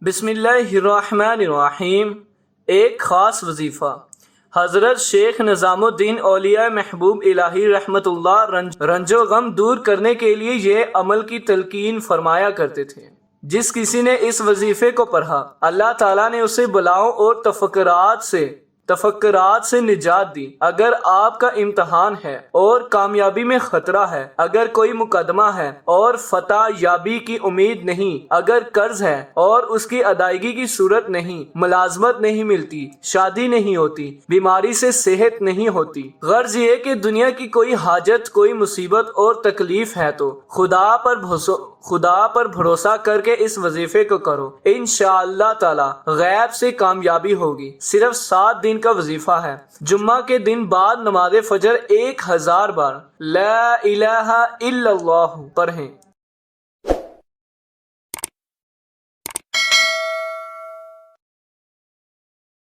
بسم اللہ الرحمن الرحیم۔ ایک خاص وظیفہ۔ حضرت شیخ نظام الدین اولیاء محبوب الہی رحمت اللہ رنج و غم دور کرنے کے لیے یہ عمل کی تلقین فرمایا کرتے تھے۔ جس کسی نے اس وظیفے کو پڑھا، اللہ تعالیٰ نے اسے بلاؤں اور تفکرات سے نجات دی۔ اگر آپ کا امتحان ہے اور کامیابی میں خطرہ ہے، اگر کوئی مقدمہ ہے اور فتح یابی کی امید نہیں، اگر قرض ہے اور اس کی ادائیگی کی صورت نہیں، ملازمت نہیں ملتی، شادی نہیں ہوتی، بیماری سے صحت نہیں ہوتی، غرض یہ کہ دنیا کی کوئی حاجت، کوئی مصیبت اور تکلیف ہے، تو خدا پر بھروسہ کر کے اس وظیفے کو کرو، انشاءاللہ تعالی غیب سے کامیابی ہوگی۔ صرف 7 دن کا وظیفہ ہے۔ جمعہ کے دن بعد نماز فجر 1000 بار لا الہ الا اللہ پڑھیں۔